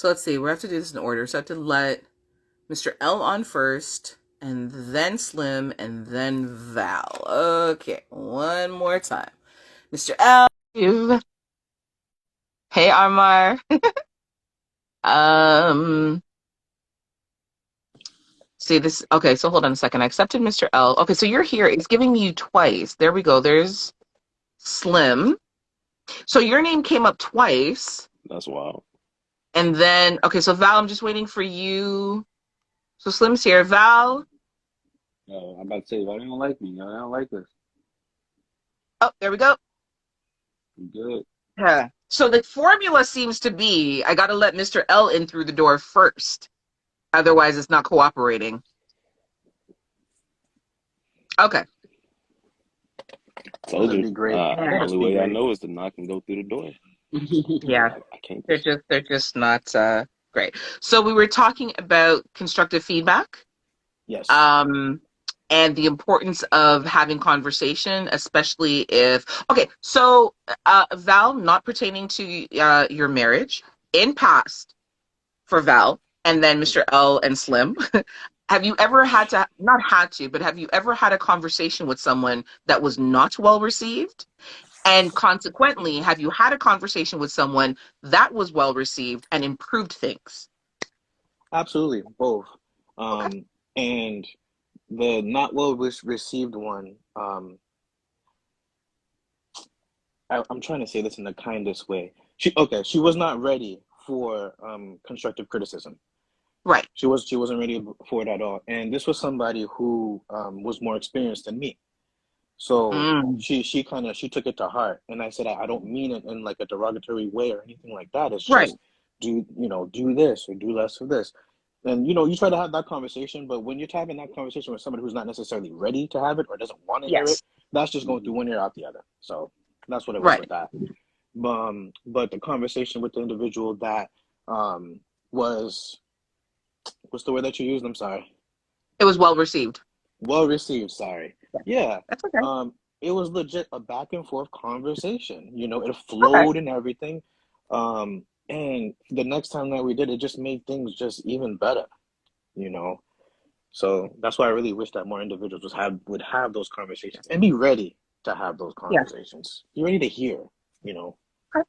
So let's see. We have to do this in order. So I have to let Mr. L on first, and then Slim, and then Val. Okay, one more time. Mr. L. Hey, Armar. Um, See this. Okay, so hold on a second. I accepted Mr. L. Okay, so you're here. It's giving you twice. There we go. There's Slim. So your name came up twice. That's wild. And then, okay, so Val, I'm just waiting for you. So Slim's here. Val. I'm about to say, why they don't like me? I don't like this. Oh, there we go. I'm good. Yeah. So the formula seems to be I got to let Mr. L in through the door first. Otherwise, it's not cooperating. Okay. Told That'd you. be great. Only That'd be way I great. know is to knock and go through the door. Yeah. I can't They're just. just not great. So we were talking about constructive feedback. Yes. Um, and the importance of having conversation, especially if, okay, so Val, not pertaining to your marriage, in past for Val, and then Mr. L and Slim, have you ever had to, not had to, but have you ever had a conversation with someone that was not well received? And consequently, have you had a conversation with someone that was well received and improved things? Absolutely. Both. Okay. And the not well received one, I'm trying to say this in the kindest way. She was not ready for constructive criticism. Right. She wasn't ready for it at all. And this was somebody who was more experienced than me. So Mm, she took it to heart. And I said, I don't mean it in like a derogatory way or anything like that. It's right. just do this or do less of this. And you try to have that conversation, but when you're having that conversation with somebody who's not necessarily ready to have it or doesn't want to hear it, Yes. that's just going through Mhm. one ear out the other. So that's what it was Right. with that. But the conversation with the individual that was, what's the word that you used? I'm sorry. It was well received. Well received, sorry. Yeah. Yeah. That's okay. It was legit a back and forth conversation. It Okay. flowed and everything. And the next time that we did it just made things just even better, you know. So that's why I really wish that more individuals would have those conversations and be ready to have those Yeah. conversations. Be ready to hear, you know. Okay.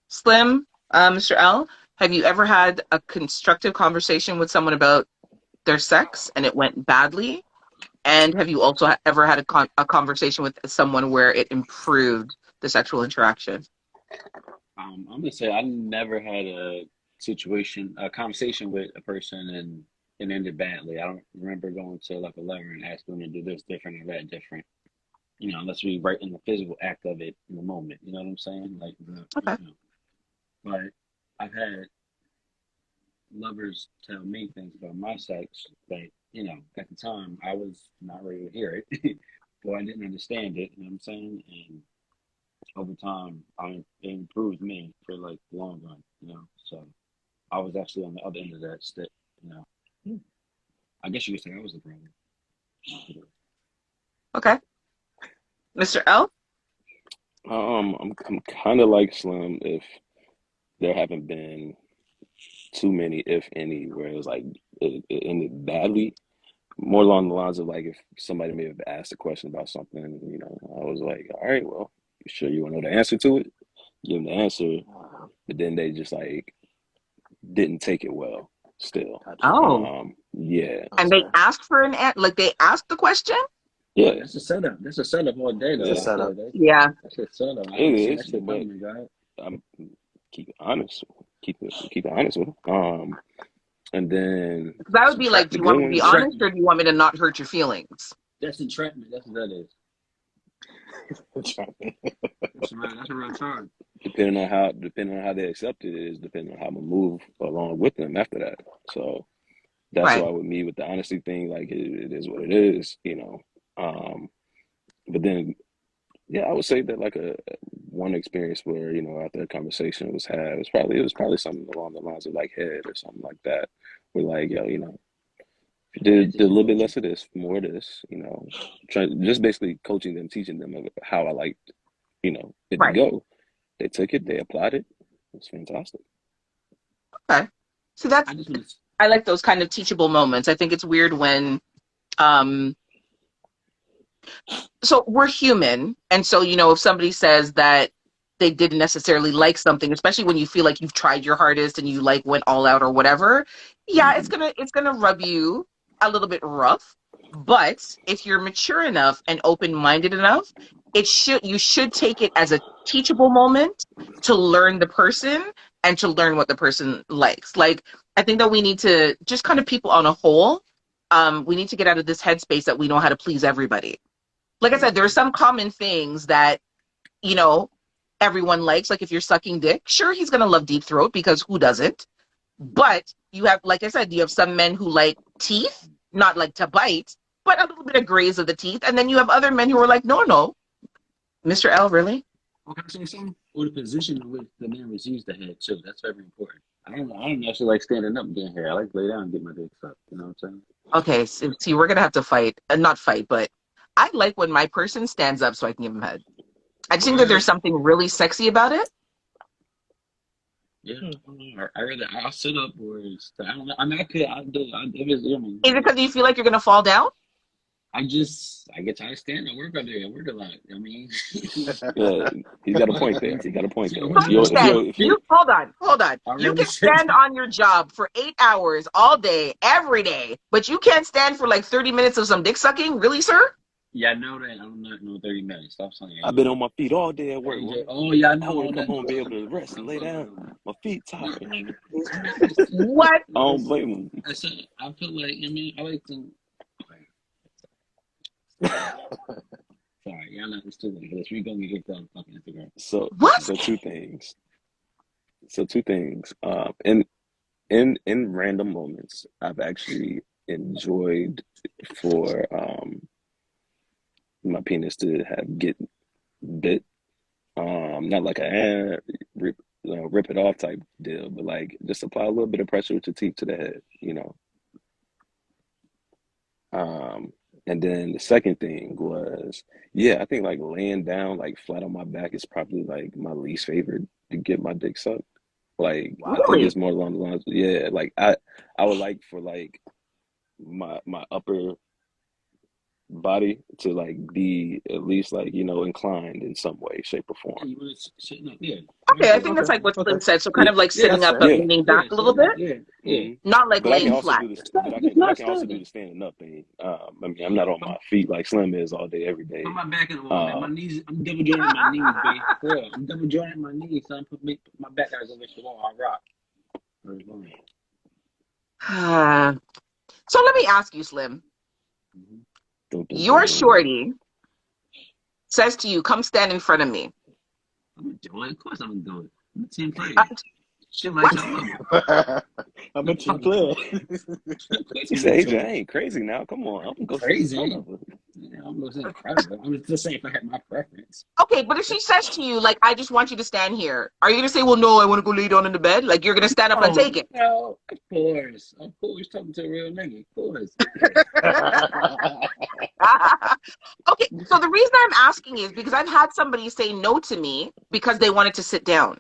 Slim, Mr. L, have you ever had a constructive conversation with someone about their sex and it went badly? And have you also ever had a conversation with someone where it improved the sexual interaction? I'm gonna say I never had a conversation with a person and it ended badly. I don't remember going to like a lover and asking them to do this different or that different. Unless we right in the physical act of it in the moment. You know what I'm saying? Like, Okay. but I've had lovers tell me things about my sex that, at the time I was not ready to hear it. Or I didn't understand it, you know what I'm saying? And over time, it improved me for like the long run. So I was actually on the other end of that stick, you know. I guess you could say I was the problem. Okay. Mr. L? I'm kind of like Slim if there haven't been too many, if any, where it was like it ended badly. More along the lines of like if somebody may have asked a question about something, I was like, all right, well, you sure you want to know the answer to it? Give them the answer, Uh, but then they just like didn't take it well still. gotcha. Oh. Yeah, And they Okay. asked for like they asked the question? yeah, That's a setup. That's a setup all day, It's a though. yeah, That's setup. a Yeah. that's a setup. I it haven't seen is, that shit but coming, guy. I'm keep it honest, keep it honest with them. And then Because I That's would be like, do the you entrapment. want good me to be ones, honest Entrapment. or do you want me to not hurt your feelings? That's entrapment. That's what that is. Entrapment. That's a real charge. depending on how they accept it is depending on how I'm gonna move along with them after that. So that's Right. why with me with the honesty thing, like it is what it is. Um, but then yeah, I would say that like a one experience where after a conversation was had, it was probably something along the lines of like head or something like that. We're like, yo, did a little bit less of this, more of this, trying just basically coaching them, teaching them of how I like it to Right. go. They took it, they applied it. It's fantastic. Okay. So that's I just want to. I like those kind of teachable moments. I think it's weird when um so we're human, and so if somebody says that they didn't necessarily like something, especially when you feel like you've tried your hardest and you like went all out or whatever, yeah, Hmm. it's gonna rub you a little bit rough. But if you're mature enough and open-minded enough, you should take it as a teachable moment to learn the person and to learn what the person likes. Like, I think that we need to just kind of, people on a whole, we need to get out of this headspace that we know how to please everybody. Like I said, there are some common things that, you know, everyone likes. Like if you're sucking dick, sure, he's gonna love deep throat because who doesn't? But you have, like I said, you have some men who like teeth, not like to bite, but a little bit of graze of the teeth. And then you have other men who are like, no, no, Mr. L, really? Okay, say something. Or the position in which the man receives the head too. That's very important. I don't actually like standing up and getting hair. I like to lay down and get my dick sucked. You know what I'm saying? Okay, so, see, we're gonna have to fight, not fight, but I like when my person stands up so I can give him head. I just think that there's What? something really sexy about it. Yeah. I rather I'll sit up or I don't know. I mean, I could. I do. If it's, I mean, Is it because you feel like you're gonna fall down? I get tired of standing. I work out there. I work a lot. I mean, Yeah, he's got a point there. He got a point there. so So If you you if said you if you you hold on. I You rather can sit. stand on your job for 8 hours all day, every day, but you can't stand for like 30 minutes of some dick sucking? Really, sir? Yeah, I know that. I'm not no 30 minutes. Stop saying I've been AJ. on my feet all day at work. AJ. Oh yeah, I I know want all to come that. home and be able to rest and I'm lay down. fucking. My feet No, tired. I'm not just. What? I Like I don't said, blame him. I feel like I mean I like to. Sorry, y'all know it's too late for this. We gonna get kicked off fucking Instagram. So What? so two things. So two things. In random moments, I've actually enjoyed for my penis to have get bit. Not like a rip, rip it off type deal, but like just apply a little bit of pressure with your teeth to the head, you know. Um, and then the second thing was, yeah, I think like laying down like flat on my back is probably like my least favorite to get my dick sucked. Like I Wow. think Really? it's more along the lines, yeah, like I would like for like my upper body to like be at least like, inclined in some way, shape or Yeah, form. you want to sitting up? Yeah, I Okay, I agree. think that's Okay. like what Okay. Slim said. So kind Yeah, of like Yeah, sitting that's up fair. but yeah. leaning back Yeah, a so little bit, yeah, yeah. Hmm. not like But I can laying also flat. do this, Just but I not can also do standing. the standing up thing. I mean, I'm not on my feet like Slim is all day, every Put day. my back in the wall, man. My Um, knees. I'm double jointing my knees, babe. For real, I'm double jointing my knees. Son, put my back guys against the wall. I rock. So let me ask you, Slim. Mm-hmm. dun, dun, Your dun. shorty says to you, come stand in front of me. I'm gonna do it. Of course, I'm gonna do it. I'm a team Uh, player. Shit like what? I love it. I'm a What you team talking player. about? Of course, He I'm gonna said, do AJ, I it. ain't crazy now. Come on, I'm gonna go sit in front Crazy. of her. Yeah, I'm gonna say in front of it. I'm just saying if I had my preference. Okay, but if she says to you, like, I just want you to stand here, are you going to say, well, no, I want to go lay down in the bed? Like, you're going to stand up and Oh take it? no, of course, talking to a real nigga, of course. Okay, so the reason I'm asking is because I've had somebody say no to me because they wanted to sit down.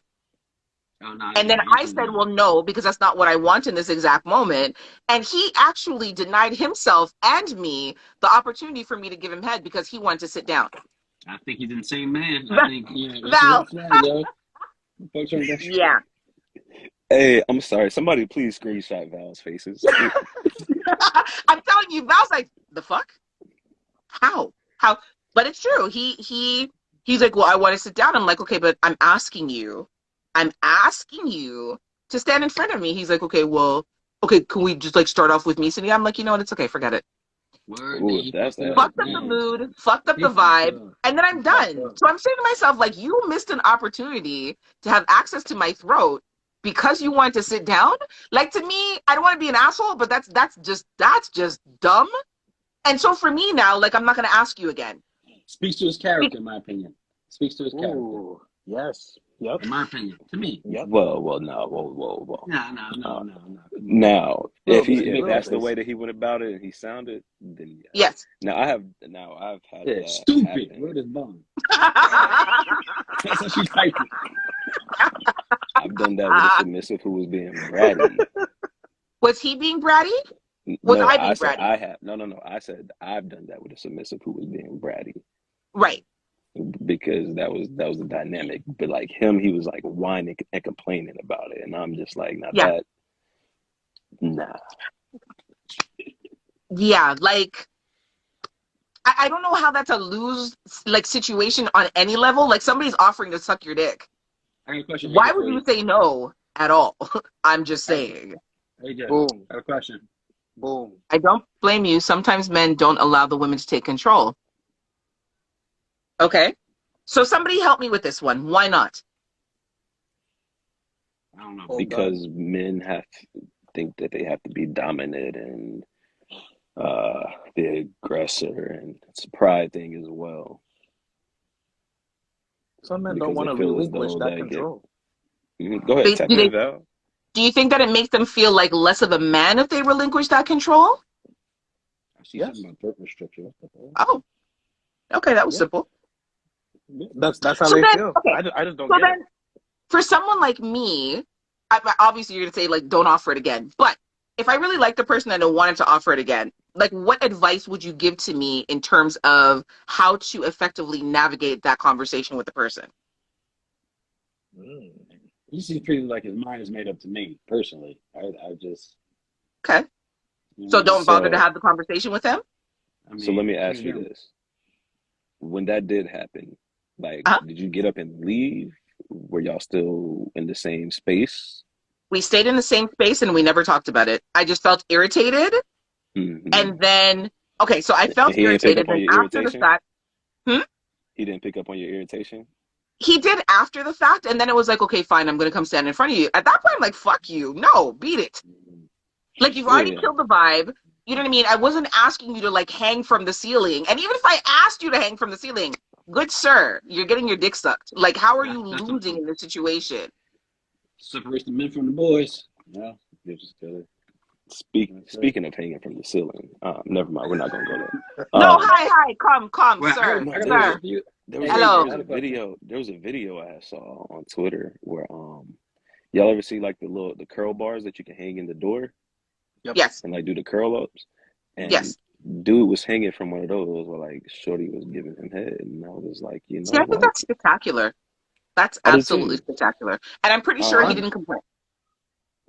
Oh no, And then yeah, I said, no. well, no, because that's not what I want in this exact moment. And he actually denied himself and me the opportunity for me to give him head because he wanted to sit down. I think he's the same man. I think that's a Val, red flag, yo. Folks are yeah. Hey, I'm sorry. Somebody please screenshot Val's faces. I'm telling you, Val's like, the fuck? How? But it's true. He's like, well, I want to sit down. I'm like, okay, but I'm asking you to stand in front of me. He's like, okay, well, okay, can we just like start off with me sitting? I'm like, you know what? It's okay, forget it. word. Then Ooh, he that's fucked it that. up. Fucked up the Then mood, fucked up he the fucked vibe, up. and then He I'm fucked done. up. So I'm saying to myself, like, you missed an opportunity to have access to my throat because you wanted to sit down. Like to me, I don't want to be an asshole, but that's just dumb. And so for me now, like, I'm not gonna ask you again. Speaks to his character, in my opinion. Speaks to his character, Ooh, yes. Yep. in my opinion. To me. Yep. Well, no, whoa. No. Uh, Come on. Now, A little bit, if big Little that's the bit. way facts. that he went about it and he sounded, then yes. Yes. Now I've had Yeah, that stupid. happen. Word is bond. That's how she typed it. I've done that with a submissive who was being bratty. Was he being bratty? Was No, I I being said bratty? I have. No. I said I've done that with a submissive who was being bratty Right. because that was the dynamic. But like him, he was like whining and complaining about it, and I'm just like, not Yeah. that. Nah. Yeah. Like, I don't know how that's a lose like situation on any level. Like somebody's offering to suck your dick. I got a question, Why AJ, would for you you. say no at all? I'm just Hey, saying. AJ, Boom. I got a question. Boom. I don't blame you. Sometimes men don't allow the women to take control. Okay. So somebody help me with this one. Why not? I don't know. Hold on. Because men think that they have to be dominant and the aggressor, and it's a pride thing as well. Some men don't Because they want to feel as relinquish though that that get. control. Go ahead, tap in, Val. Do you think that it makes them feel like less of a man if they relinquish that control? I see Yes. something about birth restriction. What the hell? Oh, okay, that was Yeah. simple. That's how So they then, feel. okay, I just don't so get it. then for someone like me, obviously you're gonna say like don't offer it again. But if I really like the person and I wanted to offer it again, like what advice would you give to me in terms of how to effectively navigate that conversation with the person? He seems pretty like his mind is made up to me personally. I just, Okay, you so know, don't bother to So, have the conversation with him. I so let mean, me to ask you him, this: when that did happen, like, Uh-huh. did you get up and leave? Were y'all still in the same space? We stayed in the same space and we never talked about it. I just felt irritated, Hmm. and then okay, so I And felt he didn't pick irritated. up on Then your after the irritation. fact, hmm? He didn't pick up on your irritation. He did after the fact, and then it was like, okay, fine, I'm gonna come stand in front of you. At that point, I'm like, fuck you, no, beat it. Like you've already Yeah. killed the vibe. You know what I mean? I wasn't asking you to like hang from the ceiling, and even if I asked you to hang from the ceiling, good sir, you're getting your dick sucked. Like, how are you that's losing in this situation? separates the men from the boys. Yeah, they're just together. That's it. Speaking of hanging from the ceiling, never mind. We're not gonna go there. No, hi, come, Well, sir, I No, got a there was a sir. question for you. there was Hey, a AJ, there Hello. I was have a a question. video I saw on Twitter where y'all ever see like the curl bars that you can hang in the door Yep. Yes, and like do the curl ups, and yes. dude was hanging from one of those where like Shorty was giving him head, and I was like, you See, know I think what? that's spectacular. That's I do absolutely too. spectacular, and I'm pretty sure he Um, didn't complain.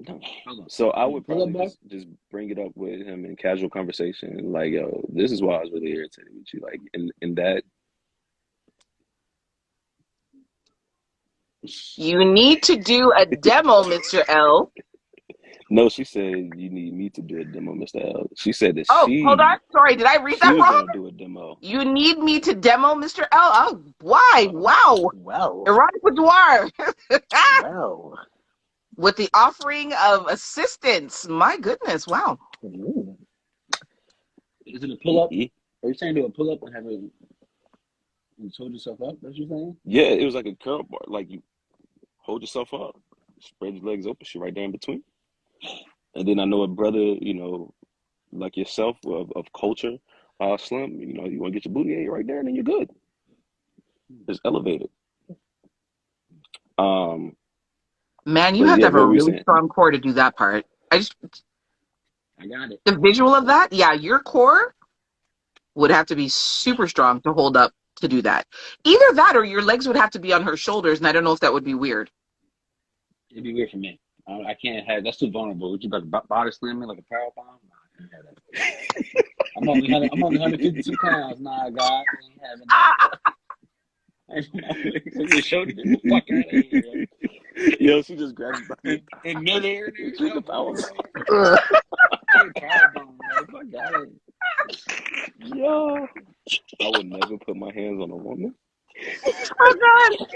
no. Hold on. So I You would pull up probably bar? just bring it up with him in casual conversation, like, yo, this is why I was really irritated with you, like in that. You need to do a demo, Mr. L. No, she said you need me to do a demo, Mr. L. She said that Oh, hold on. Sorry, did I read she that was wrong? gonna do a demo. You need me to demo, Mr. L. Oh, why? Wow. Well. Erotic boudoir. Well. With the offering of assistance. My goodness. Wow. Ooh. Is it a pull up? Are you saying do a pull up and have it and hold yourself up? That's what you're saying? Yeah, it was like a curl bar. Like you hold yourself up, spread your legs open, she right there in between. And then I know a brother, like yourself of culture, Slim, you want to get your booty ate right there, and then you're good. It's elevated. Man, you But have to yeah, have a what were you really saying? strong core to do that part. I got it. The visual of that, yeah, your core would have to be super strong to hold up to do that. Either that or your legs would have to be on her shoulders, and I don't know if that would be weird. It'd be weird for me. I can't have that's too vulnerable. Would you like body slam me like a power bomb? Nah, I can't have that. I'm only 152 pounds. Nah, God, I ain't having that. You showed it. Get the fuck out of here. Yo, she just grabbed you by the In midair, She's the power. power bomb, man. Fuck out of here. Yo, I would never put my hands on a woman. Oh, God.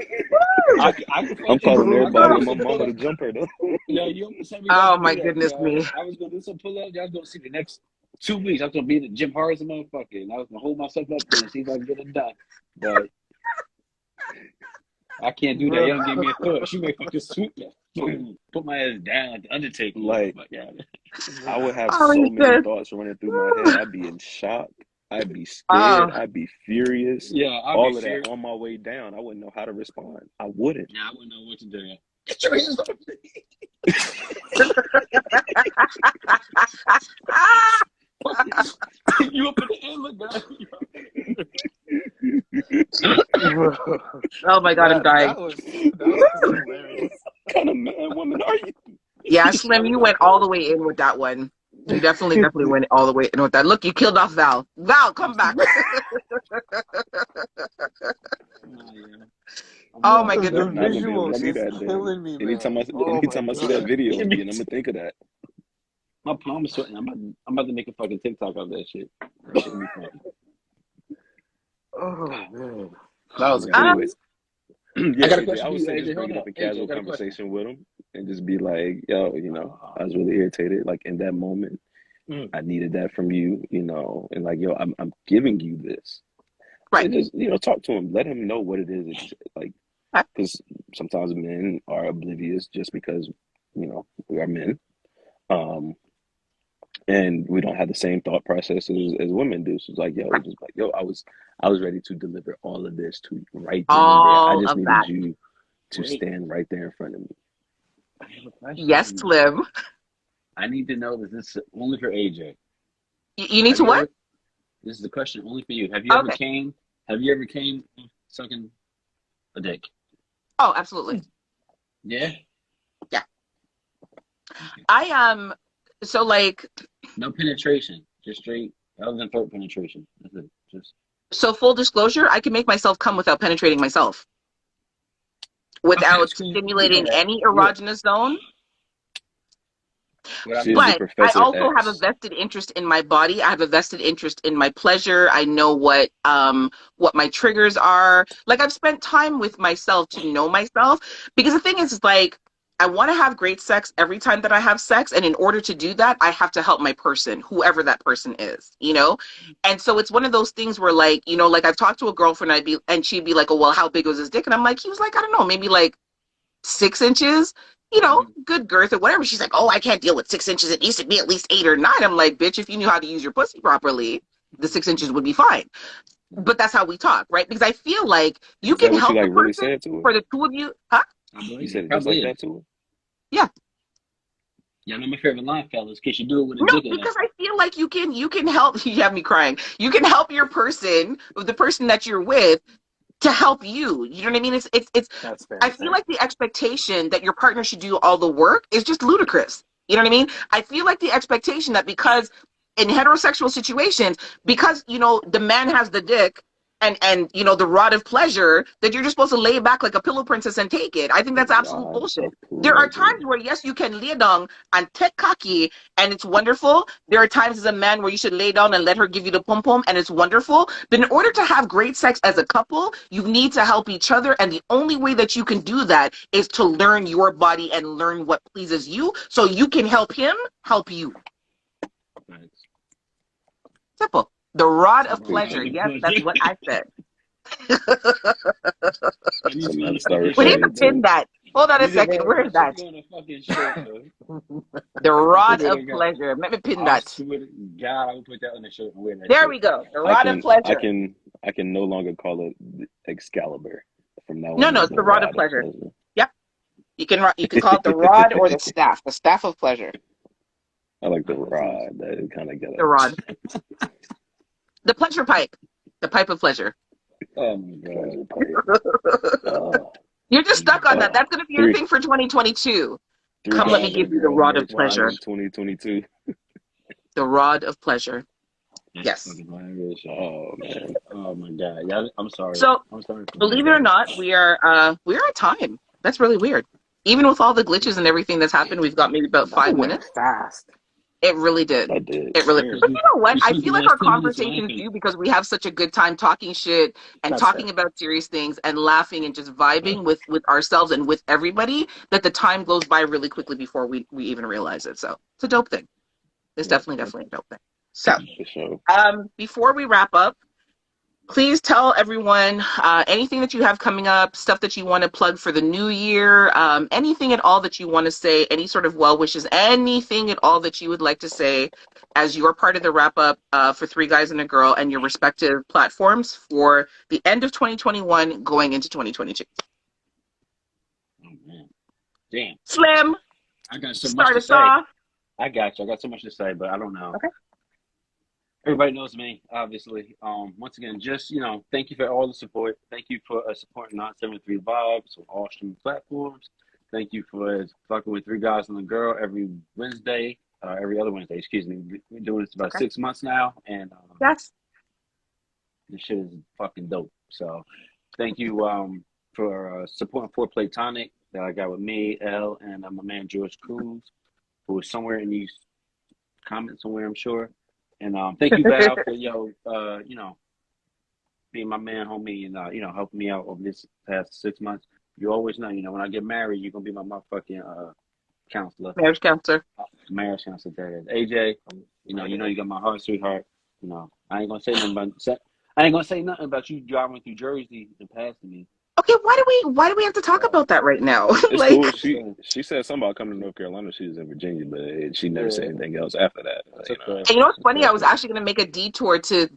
I can I'm fuck you. calling I was gonna everybody do and my some pull mama to up. jump her though. Yo, you almost sent me guys Oh, to my do that, goodness yo. me. I was gonna do some pull up. Y'all gonna see the next 2 weeks. I was gonna be the Jim Harrison motherfucker, and I was gonna hold myself up there and see if I can get it done. But I can't do that. You don't give me a thought. She may fucking swoop that. Boom. Put my ass down like the Undertaker. Like, Fuck out of here. I would have Oh, so you many good. thoughts running through my head. I'd be in shock. I'd be Oh, scared. I'd be furious. Yeah, I'll be All of that serious. on my way down. I wouldn't know how to respond. I wouldn't. Yeah, I wouldn't know what to do. Get your hands off me. You up in the air, look guy. Oh my God, I'm dying. That was hilarious. What kind of man woman are you? Yeah, Slim, you went all the way in with that one. You definitely went all the way in with that. Look, you killed off Val. Val, come back. Oh my The goodness. Not gonna be able to visuals see is that. Then killing me, man. anytime Oh my I see that God. video, then I'm gonna think of that. My palm's sweating. I'm about to make a fucking TikTok of that shit. That shit be funny. Oh man, that was a But good Um, one. anyway, yeah, I got a AJ, question I for would you, say AJ. just bring Hold it on. up in AJ, I casual got a question. conversation with him and just be like, yo, I was really irritated. Like in that moment, Mm. I needed that from you, and like, yo, I'm giving you this. right. And just, talk to him. Let him know what it is. Like, because sometimes men are oblivious just because, we are men. And we don't have the same thought process as women do. So it's like, yo, just like, yo, I was ready to deliver all of this to you right then and there. I All just of needed that. you to Wait, stand right there in front of me. I have a question. Yes, Slim. I need to know that this is only for AJ. You need Have to you what? ever, this is the question only for you. Have you ever Okay. came sucking a dick? Oh, absolutely. Yeah? Yeah. I so like No penetration. Just straight, other than throat penetration. That's it. Just full disclosure, I can make myself come without penetrating myself. Without so you know stimulating that. any erogenous zone. Without She is the But I Professor also have a X. vested interest in my body. I have a vested interest in my pleasure. I know what my triggers are. Like I've spent time with myself to know myself because the thing is like I want to have great sex every time that I have sex, and in order to do that, I have to help my person, whoever that person is. And so it's one of those things where like, like I've talked to a girlfriend and she'd be like, "Oh, well, how big was his dick?" And I'm like, he was like, I don't know, maybe like 6 inches, good girth or whatever. She's like, "Oh, I can't deal with 6 inches. It needs to be at least 8 or 9." I'm like, bitch, if you knew how to use your pussy properly, the 6 inches would be fine. But that's how we talk, right? Because I feel like you Is that can what you help the like really person said to her? for the two of you. Huh? I believe You it. said it just Probably like is. that to her? Yeah. Y'all know my favorite line, fellas, in case you do it with a No, dick in because it. I feel like you can help. You have me crying. You can help your person, the person that you're with, to help you. You know what I mean? It's That's I very feel fair. like the expectation that your partner should do all the work is just ludicrous. You know what I mean? I feel like the expectation that because in heterosexual situations, because the man has the dick and the rod of pleasure, that you're just supposed to lay back like a pillow princess and take it. I think The that's absolute rod bullshit. of There are pleasure. times where yes, you can lay down and take cocky and it's wonderful. There are times as a man where you should lay down and let her give you the pom pom and it's wonderful. But in order to have great sex as a couple, you need to help each other. And the only way that you can do that is to learn your body and learn what pleases you so you can help him help you. Thanks. Simple. The rod The of rod pleasure. of Yes, that's pleasure. what I said. I need Something you I on have a to start fucking We need shirt, to referring bro. pin to. that. Hold on a You need second. Where is to that? be on a fucking shirt, bro. The I rod swear of to God. pleasure. Let me pin I that. swear to God, I would put that on the shirt and wear that There shit. we go. The I rod of can I pleasure. can I can no longer call it Excalibur. From now No, on, no, it's it's the the rod of rod of pleasure. pleasure. Yep. You can call it the rod or the staff of pleasure. I like Oh, the that's nice. rod. That kind of The ghetto. rod. The pleasure pipe. The pipe of pleasure. Oh my God. Pleasure pipe. You're just stuck on that. Uh, That's going to be your three thing for 2022. three Come, let me guys and a give you the girl rod of merch coming pleasure. in 2022. The rod of pleasure. That's Yes. fucking hilarious. Oh man, Oh my God. Yeah, I'm sorry. So, I'm sorry for believe it that. or not, we're at time. That's really weird. Even with all the glitches and everything that's happened, we've got maybe about That 5 went minutes. fast. It really did. I did. It really. Serious. But you know what? We I spent the feel like last our 10 minutes conversations laughing. do because we have such a good time talking shit and That's fair. talking about serious things and laughing and just vibing with ourselves and with everybody that the time goes by really quickly before we even realize it. So it's a dope thing. It's Yeah, definitely a dope thing. So for sure. before we wrap up, please tell everyone anything that you have coming up, stuff that you want to plug for the new year, anything at all that you want to say, any sort of well wishes, anything at all that you would like to say as you're part of the wrap up for Three Guys and a Girl and your respective platforms for the end of 2021 going into 2022. Oh man. Damn, Slim, I got so much start to us say. off. I got you. I got so much to say, but I don't know. Okay. Everybody knows me, obviously. Once again, just thank you for all the support. Thank you for supporting 973 Vibes on all streaming platforms. Thank you for fucking with Three Guys and a Girl every Wednesday, every other Wednesday. Excuse me. We're doing this about Okay. 6 months now, and Yes. this shit is fucking dope. So, thank you for supporting Four Play Tonic that I got with me, L, and my man George Cruz, who is somewhere in these comments somewhere, I'm sure. And thank you, Val, for being my man, homie, and helping me out over this past 6 months. You always know, when I get married, you're gonna be my motherfucking counselor, Marriage counselor. marriage counselor. That is AJ. You got my heart, sweetheart. I ain't gonna say nothing about you driving through Jersey and passing me. Okay, why do we have to talk about that right now? It's Like, cool. She said something about coming to North Carolina. She was in Virginia, but she never said anything else after that. That's okay. and you know what's funny? I was actually going to make a detour to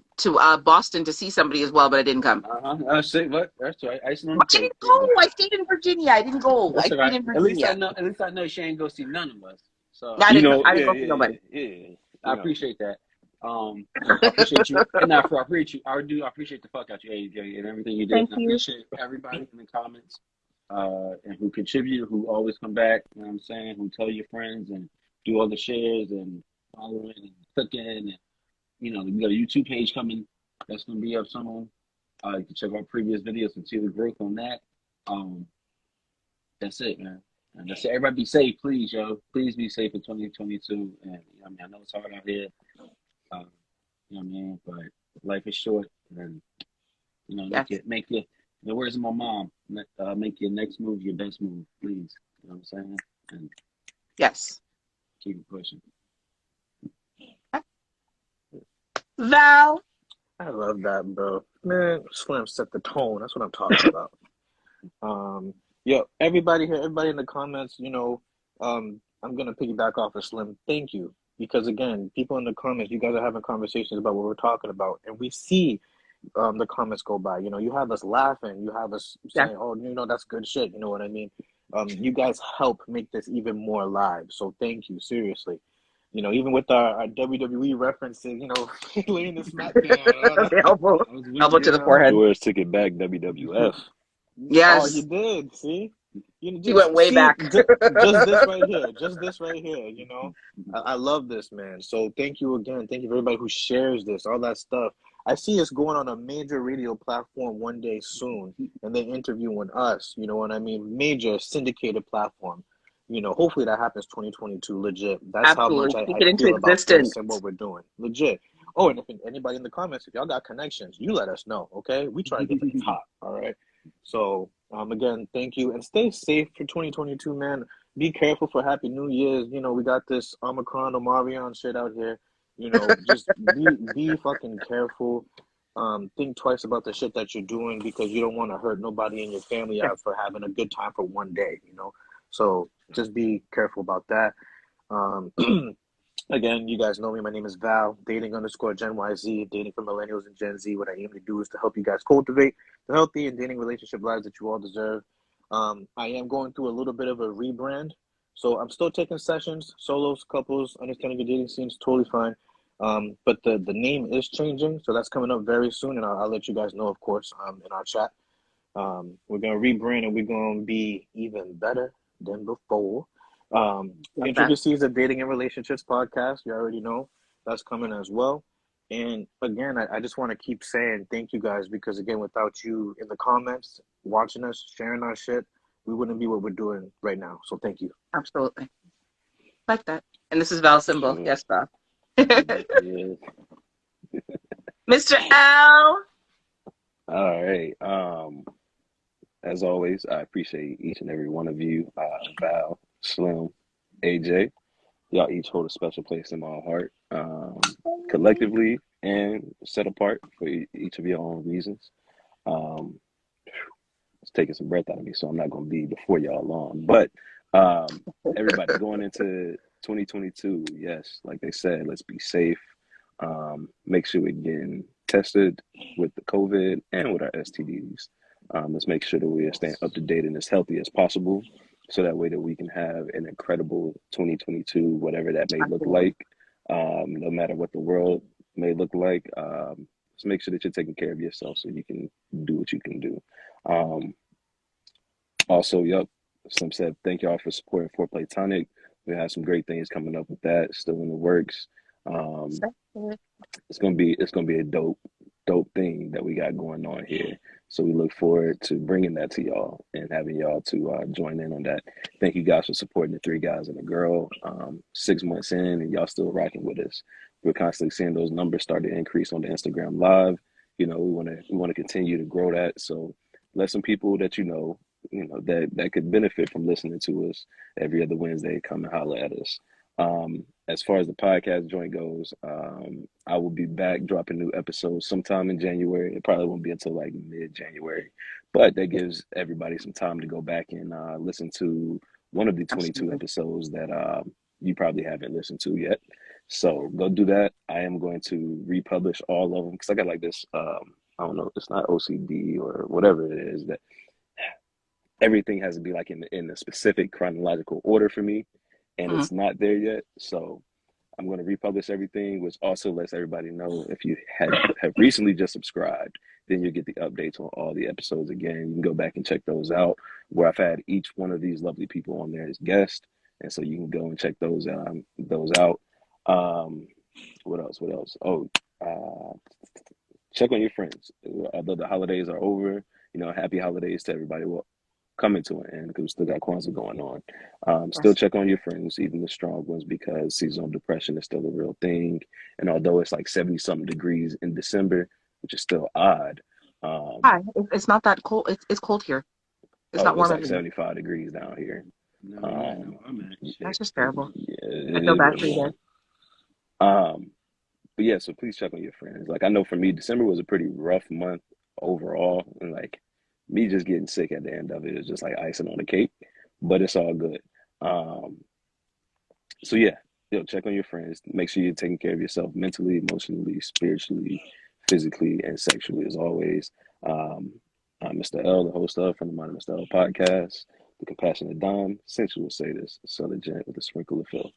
Boston to see somebody as well, but I didn't come. That's right. Ice on I the cake. didn't go. I stayed in Virginia. I didn't go. I That's all stayed right. in At least I Virginia. know. At least I know she ain't go see none of us. So I didn't go see Yeah. nobody. I appreciate that. I appreciate you, and I appreciate you. I appreciate the fuck out you, AJ, and everything you did. Thank And I you. appreciate everybody in the comments, and who contribute, who always come back. You know what I'm saying? Who tell your friends and do all the shares and following and clicking, and we got a YouTube page coming that's gonna be up soon. You can check out previous videos and see the growth on that. That's it, man. And that's it. Everybody be safe, please, yo. Please be safe in 2022. And I know it's hard out here. But life is short, and Yes. make it. In the words of my mom, make your next move your best move, please. You know what I'm saying? And Yes. keep it pushing. Val. I love that, bro. Man, Slim set the tone. That's what I'm talking about. Yo, everybody here, everybody in the comments, I'm gonna piggyback off of Slim. Thank you. Because again, people in the comments, you guys are having conversations about what we're talking about, and we see the comments go by. You have us laughing, you have us saying, "Oh, that's good shit." You know what I mean? You guys help make this even more live. So thank you, seriously. Even with our WWE references, laying the SmackDown. Elbow to the forehead. George took it back. WWF. Oh, Yes. you did. See, He went way back. just this right here. Just this right here. I love this, man. So thank you again. Thank you for everybody who shares this, all that stuff. I see us going on a major radio platform one day soon, and then interviewing us. You know what I mean? Major syndicated platform. Hopefully that happens 2022. Legit. That's Absolutely. how much Speak I it into feel about existence. this and what we're doing. Legit. Oh, and if anybody in the comments, if y'all got connections, you let us know. Okay, we try to get things hot. All right. So again, thank you, and stay safe for 2022, man. Be careful for Happy New Year's. We got this Omicron, Omarion shit out here. Just be fucking careful. Think twice about the shit that you're doing, because you don't want to hurt nobody in your family out for having a good time for one day. So just be careful about that. Again, you guys know me. My name is Val, dating_Gen YZ, dating for millennials and Gen Z. What I aim to do is to help you guys cultivate the healthy and dating relationship lives that you all deserve. I am going through a little bit of a rebrand. So I'm still taking sessions, solos, couples, understanding your dating scene is totally fine. But the name is changing. So that's coming up very soon. And I'll let you guys know, of course, in our chat. We're going to rebrand, and we're going to be even better than before. Intricacies of Dating and Relationships podcast, you already know that's coming as well. And again, I just want to keep saying thank you guys, because again, without you in the comments, watching us, sharing our shit, we wouldn't be what we're doing right now. So thank you. Absolutely. Like that. And this is Val Symbol. Yes, Val. Yeah. Mr. L. All right. As always, I appreciate each and every one of you. Val, Slim, AJ. Y'all each hold a special place in my heart, collectively and set apart for each of your own reasons. It's taking some breath out of me, so I'm not going to be before y'all long. But everybody going into 2022, yes, like they said, let's be safe. Make sure we're getting tested with the COVID and with our STDs. Let's make sure that we are staying up to date and as healthy as possible, so that way that we can have an incredible 2022, whatever that may look Absolutely. like. No matter what the world may look like, just make sure that you're taking care of yourself so you can do what you can do. Um, Also, yep, Slim said, thank y'all for supporting Fort Platonic. We have some great things coming up with that, still in the works. Um, it's gonna be a dope thing that we got going on here. So we look forward to bringing that to y'all and having y'all to join in on that. Thank you guys for supporting the three guys and a girl. 6 months in, and y'all still rocking with us. We're constantly seeing those numbers start to increase on the Instagram Live. We want to continue to grow that. So let some people that that could benefit from listening to us every other Wednesday come and holler at us. As far as the podcast joint goes, I will be back dropping new episodes sometime in January. It probably won't be until like mid-January, but that gives everybody some time to go back and listen to one of the 22 Absolutely. episodes that you probably haven't listened to yet. So go do that. I am going to republish all of them because I got like this. I don't know. It's not OCD or whatever it is that everything has to be like in a specific chronological order for me, and Mhm. it's not there yet. So I'm going to republish everything, which also lets everybody know if you have recently just subscribed, then you'll get the updates on all the episodes again. You can go back and check those out, where I've had each one of these lovely people on there as guests, and so you can go and check those out. Um, what else? What else? Oh, uh, check on your friends. Although the holidays are over, happy holidays to everybody. Well, coming to an end because we still got Kwanzaa going on. Still Yes. check on your friends, even the strong ones, because seasonal depression is still a real thing. And although it's like 70 something degrees in December, which is still odd, um, Hi. It's not that cold. It's cold here. It's not oh, it's warm like everywhere. 75 degrees down here. No, you ain't know Um, where I'm at. That's Shit. just terrible. yeah, I it feel is bad what it for you is. guys. Um, but yeah, so please check on your friends. Like I know for me, December was a pretty rough month overall, and like me just getting sick at the end of it is just like icing on the cake, but it's all good. Um, So yeah, check on your friends. Make sure you're taking care of yourself mentally, emotionally, spiritually, physically, and sexually as always. Um, I'm Mr. L, the host of From the Mind of Mr. L podcast, the compassionate Dom, sensual sadist, southern gent with a sprinkle of filth.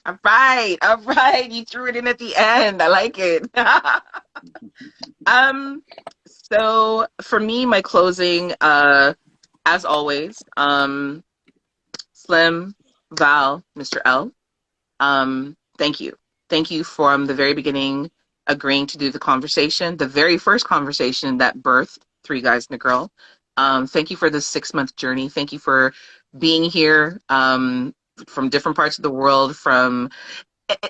All right. All right. You threw it in at the end. I like it. Um, so for me, my closing, as always, Slim, Val, Mr. L. Thank you. Thank you from the very beginning agreeing to do the conversation, the very first conversation that birthed Three Guys and a Girl. Thank you for this 6 month journey. Thank you for being here from different parts of the world, from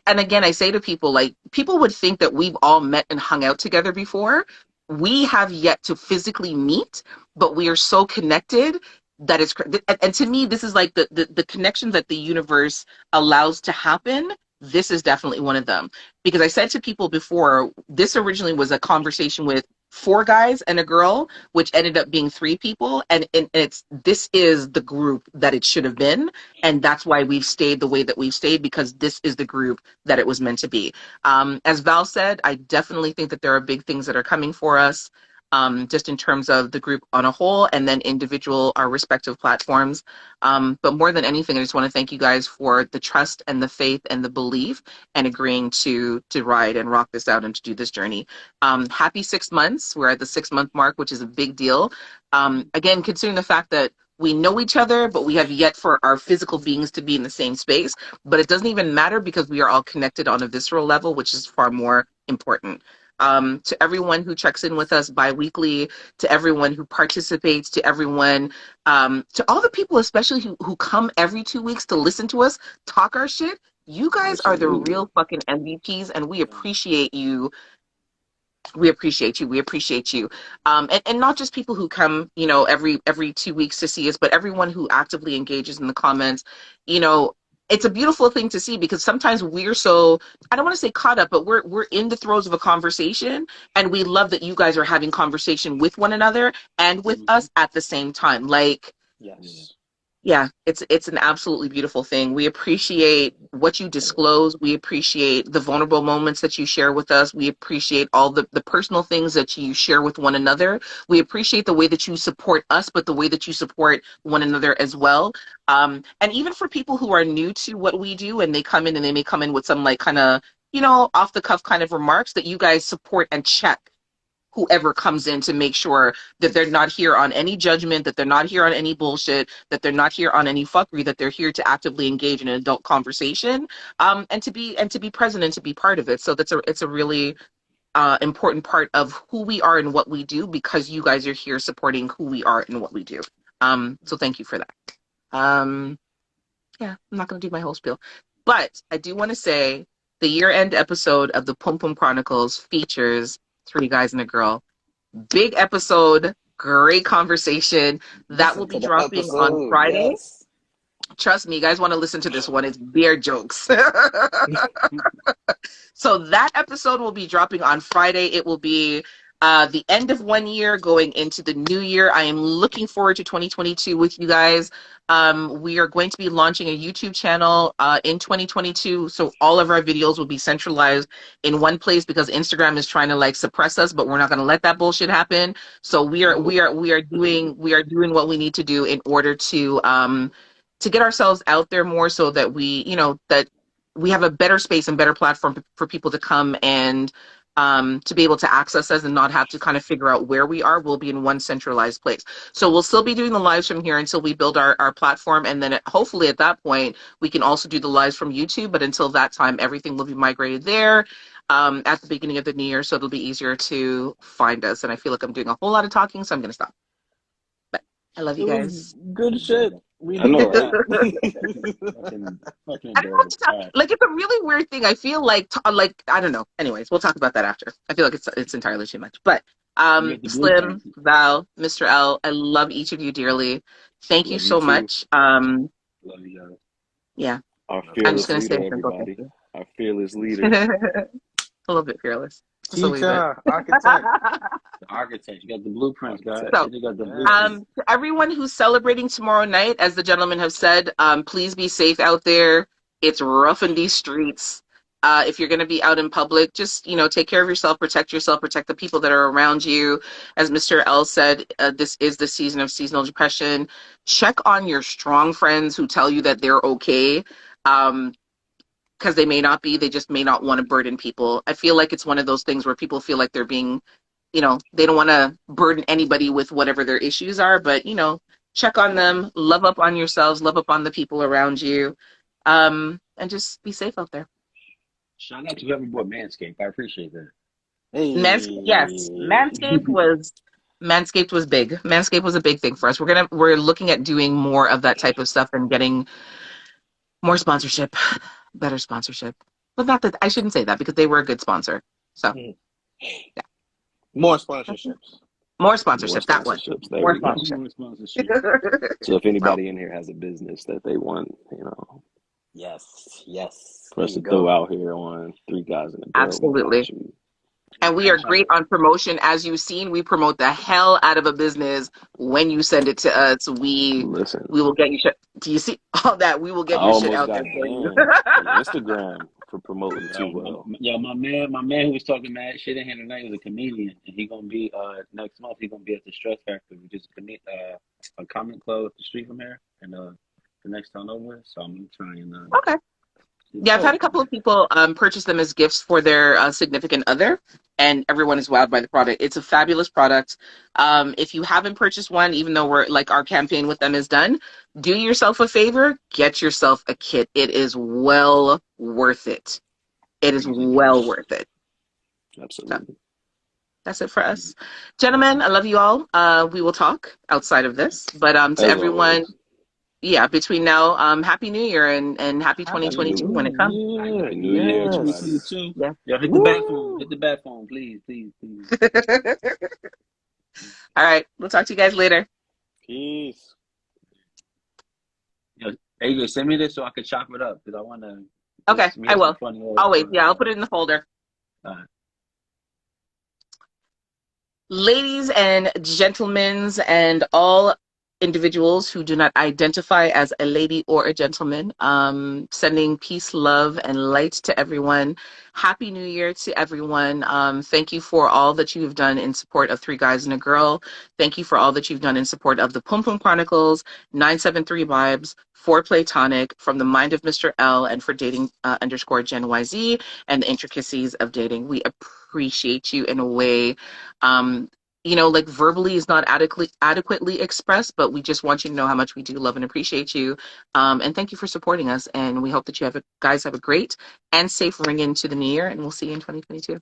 and again, I say to people, like, people would think that we've all met and hung out together before. We have yet to physically meet, but we are so connected that it's, and to me, this is like the connections that the universe allows to happen. This is definitely one of them. Because I said to people before, this originally was a conversation with four guys and a girl, which ended up being three people. And it's, this is the group that it should have been, and that's why we've stayed the way that we've stayed, because this is the group that it was meant to be. As Val said, I definitely think that there are big things that are coming for us, just in terms of the group on a whole, and then individual, our respective platforms. But more than anything, I just want to thank you guys for the trust and the faith and the belief, and agreeing to ride and rock this out and to do this journey. Happy 6 months. We're at the 6 month mark, which is a big deal. Again, considering the fact that we know each other, but we have yet for our physical beings to be in the same space. But it doesn't even matter, because we are all connected on a visceral level, which is far more important. To everyone who checks in with us bi-weekly, to everyone who participates, to everyone, to all the people, especially who come every 2 weeks to listen to us talk our shit, you guys are the Absolutely. real fucking MVPs, and we appreciate you. We appreciate you. We appreciate you. And not just people who come, every 2 weeks to see us, but everyone who actively engages in the comments. You know, it's a beautiful thing to see, because sometimes we're so, I don't want to say caught up, but we're in the throes of a conversation, and we love that you guys are having conversation with one another and with Mm-hmm. us at the same time. Like, Yeah. Yes. Yeah, it's an absolutely beautiful thing. We appreciate what you disclose. We appreciate the vulnerable moments that you share with us. We appreciate all the personal things that you share with one another. We appreciate the way that you support us, but the way that you support one another as well. And even for people who are new to what we do and they come in and they may come in with some like kind of, off the cuff kind of remarks that you guys support and check whoever comes in to make sure that they're not here on any judgment, that they're not here on any bullshit, that they're not here on any fuckery, that they're here to actively engage in an adult conversation, and to be present and to be part of it. So it's a really important part of who we are and what we do because you guys are here supporting who we are and what we do. So thank you for that. Yeah, I'm not going to do my whole spiel, but I do want to say the year-end episode of the Pum Pum Chronicles features three guys and a girl. Big episode, great conversation. That will Listen be to the dropping on episode. Friday. Yes. Trust me, you guys want to listen to this one. It's beer jokes. So that episode will be dropping on Friday. It will be the end of one year going into the new year. I am looking forward to 2022 with you guys. We are going to be launching a YouTube channel in 2022. So all of our videos will be centralized in one place because Instagram is trying to like suppress us, but we're not going to let that bullshit happen. So we are doing what we need to do in order to get ourselves out there more so that that we have a better space and better platform for people to come and to be able to access us and not have to kind of figure out where we are. We'll be in one centralized place. So we'll still be doing the lives from here until we build our platform. And then hopefully at that point, we can also do the lives from YouTube. But until that time, everything will be migrated there at the beginning of the new year. So it'll be easier to find us. And I feel like I'm doing a whole lot of talking, so I'm going to stop. But I love It you was guys. good shit. We I know, needed right? that. Fucking I don't know what adorable. to talk. All right. Like it's a really weird thing. I feel like I don't know. Anyways, we'll talk about that after. I feel like it's entirely too much. But You got the Slim, blueprint. Val, Mr. L, I love each of you dearly. Thank you Love you so too. much. Love you guys. Yeah, Our I'm just fearless gonna say leader, a simple thank everybody. you. Our fearless leader. A little bit fearless, just a wee bit. Teacher, architect. The architect. You got the blueprints, guys. Architect. So, You got the Yes. blueprints. to everyone who's celebrating tomorrow night, as the gentlemen have said, please be safe out there. It's rough in these streets. If you're going to be out in public, just take care of yourself, protect the people that are around you. As Mr. L said, this is the season of seasonal depression. Check on your strong friends who tell you that they're okay. Because they may not be, they just may not want to burden people. I feel like it's one of those things where people feel like they're being, they don't want to burden anybody with whatever their issues are, but, check on them, love up on yourselves, love up on the people around you, and just be safe out there. Shout out to whoever bought Manscaped. I appreciate that. Manscaped, yes, Hey. Manscaped was big. Manscaped was a big thing for us. We're looking at doing more of that type of stuff and getting more sponsorship, better sponsorship. But not that I shouldn't say that because they were a good sponsor. So yeah, More sponsorships. more More sponsorship. That one, sponsorships. There more we go. sponsorship. More sponsorship. So if anybody in here has a business that they want, Yes. Yes. for There us you to throw go. out here on Three Guys and a Girl, we Absolutely. got you. And we are great on promotion. As you've seen, we promote the hell out of a business when you send it to us. We Listen, will get you shit. Do you see all that? We will I get your shit almost out got there for you. banned from Instagram for promoting too well. My man who was talking mad shit in here tonight was a comedian, and he gonna be next month. He gonna be at the Stress Factory, which is a comic club up the street from here, and the next town over. So I'm trying. Okay. Yeah, I've had a couple of people purchase them as gifts for their significant other, and everyone is wowed by the product. It's a fabulous product. If you haven't purchased one, even though our campaign with them is done, do yourself a favor, get yourself a kit. It is well worth it. It is well worth it. Absolutely. So that's it for us. Gentlemen, I love you all. We will talk outside of this. But to As everyone, always. yeah, between now, Happy New Year and happy 2022 when it comes. Happy New Year, everybody. 2022. Yeah. Yo, hit the bat phone. Hit the bat phone, please. All right. We'll talk to you guys later. Peace. Yo, AJ, send me this so I can chop it up because I want to. Okay, I will. Always. Yeah, I'll put it in the folder. All right. Ladies and gentlemen and all individuals who do not identify as a lady or a gentleman. Sending peace, love, and light to everyone. Happy New Year to everyone. Thank you for all that you have done in support of Three Guys and a Girl. Thank you for all that you've done in support of the Pum Pum Chronicles, 973 Vibes, For Platonic, From the Mind of Mr. L, and for dating underscore Gen YZ, and the intricacies of dating. We appreciate you in a way like verbally is not adequately expressed, but we just want you to know how much we do love and appreciate you. And thank you for supporting us. And we hope that you guys have a great and safe ring into the new year, and we'll see you in 2022.